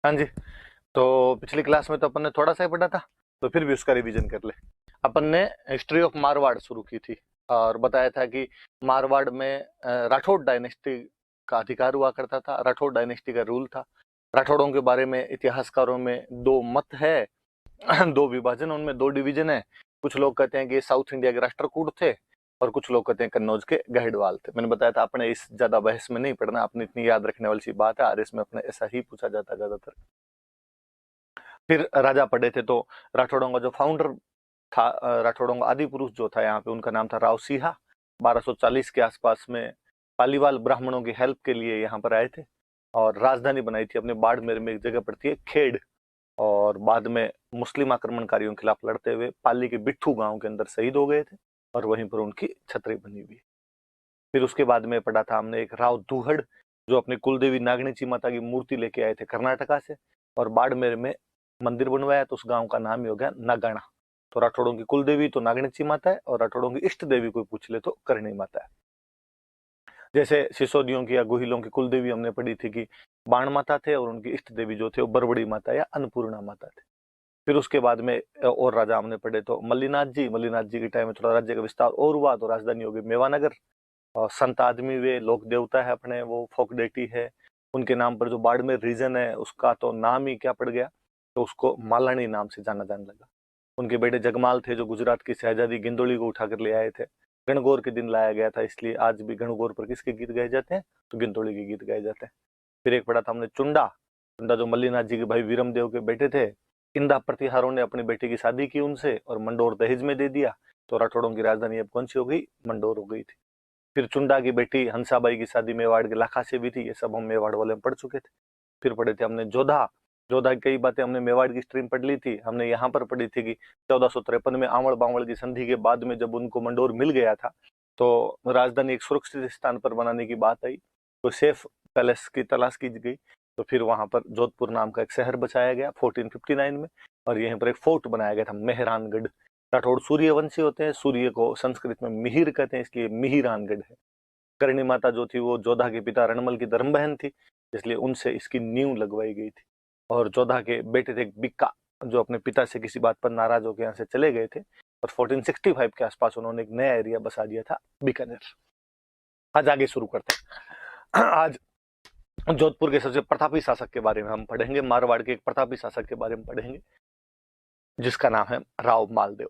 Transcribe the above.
हाँ जी। तो पिछली क्लास में तो अपन ने थोड़ा सा ही पढ़ा था, तो फिर भी उसका रिवीजन कर ले। अपन ने हिस्ट्री ऑफ मारवाड़ शुरू की थी और बताया था कि मारवाड़ में राठौड़ डायनेस्टी का अधिकार हुआ करता था। राठौड़ डायनेस्टी का रूल था। राठौड़ों के बारे में इतिहासकारों में दो मत है। दो विभाजन, उनमें दो डिवीजन है। कुछ लोग कहते हैं कि ये साउथ इंडिया के राष्ट्रकूट थे और कुछ लोग कहते हैं कन्नौज के गहडवाल थे। मैंने बताया था अपने इस ज्यादा बहस में नहीं पढ़ना, अपने इतनी याद रखने वाली सी बात है, आरएस में अपने ऐसा ही पूछा जाता है ज्यादातर। फिर राजा पढ़े थे तो राठौड़ों का जो फाउंडर था, राठौड़ों का आदि पुरुष जो था यहाँ पे, उनका नाम था राव सिंहा। 1240 के आसपास में पालीवाल ब्राह्मणों की हेल्प के लिए यहाँ पर आए थे और राजधानी बनाई थी अपने बाड़मेर में। एक जगह पड़ती है खेड़। और बाद में मुस्लिम आक्रमणकारियों के खिलाफ लड़ते हुए पाली के बिट्ठू गांव के अंदर शहीद हो गए थे और वहीं पर उनकी छतरी बनी हुई है। फिर उसके बाद में पढ़ा था हमने एक राव दूहड़, जो अपनी कुलदेवी नागणीची माता की मूर्ति लेके आए थे कर्नाटका से और बाड़मेर में मंदिर बनवाया, तो उस गांव का नाम ही हो गया नागाना। तो राठौड़ों की कुलदेवी तो नागणीची माता है और राठौड़ों की इष्ट देवी कोई पूछ ले तो करणी माता है। जैसे सिसोदियों की या गुहिलों की कुलदेवी हमने पढ़ी थी कि बाण माता थे और उनकी इष्ट देवी जो थे वो बरबड़ी माता या अन्नपूर्णा माता थे। फिर उसके बाद में और राजा हमने पढ़े तो मल्लीनाथ जी के टाइम में थोड़ा राज्य का विस्तार और हुआ तो राजधानी हो गई मेवानगर। और संत आदमी वे लोक देवता है अपने, वो फोक डेटी है उनके नाम पर। जो बाड़मेर रीजन है उसका तो नाम ही क्या पड़ गया, तो उसको मालानी नाम से जाना जाने लगा। उनके बेटे जगमाल थे जो गुजरात की शहजादी गिंदोली को उठाकर ले आए थे। गणगौर के दिन लाया गया था, इसलिए आज भी गणगौर पर किसके गीत गाए जाते हैं, तो गिंदोली के गीत गाए जाते हैं। फिर एक पढ़ा था हमने चुंडा। चुंडा जो मल्लीनाथ जी के भाई वीरमदेव के बेटे थे। इंदा प्रतिहारों ने अपनी बेटी की शादी की उनसे और मंडोर दहेज में दे दिया, तो राठौड़ों की राजधानी अब कौन सी हो गई, मंडोर हो गई थी। फिर चुंडा की बेटी हंसाबाई की शादी मेवाड़ के लाखा से भी थी, ये सब हम मेवाड़ वाले में पढ़ चुके थे। फिर पढ़े थे हमने जोधा। जोधा की कई बातें हमने मेवाड़ की स्ट्रीम पढ़ ली थी। हमने यहाँ पर पढ़ी थी कि 1453 में आंवल बावल की संधि के बाद में जब उनको मंडोर मिल गया था, तो राजधानी एक सुरक्षित स्थान पर बनाने की बात आई, तो सेफ पैलेस की तलाश की गई। तो फिर वहां पर जोधपुर नाम का एक शहर बसाया गया 1459 में, और यहीं पर एक फोर्ट बनाया गया था मेहरानगढ़। राठौड़ सूर्यवंशी होते हैं, सूर्य को संस्कृत में मिहिर कहते हैं, इसलिए मिहिरानगढ़ है। करणी माता जो थी वो जोधा के पिता रणमल की धर्म बहन थी, इसलिए उनसे इसकी नींव लगवाई गई थी। और जोधा के बेटे थे बिक्का, जो अपने पिता से किसी बात पर नाराज होकर यहाँ से चले गए थे और 1465 के आसपास उन्होंने एक नया एरिया बसा दिया था, बीकानेर। आज आगे शुरू करते हैं। आज जोधपुर के सबसे प्रतापी शासक के बारे में हम पढ़ेंगे, मारवाड़ के एक प्रतापी शासक के बारे में पढ़ेंगे जिसका नाम है राव मालदेव।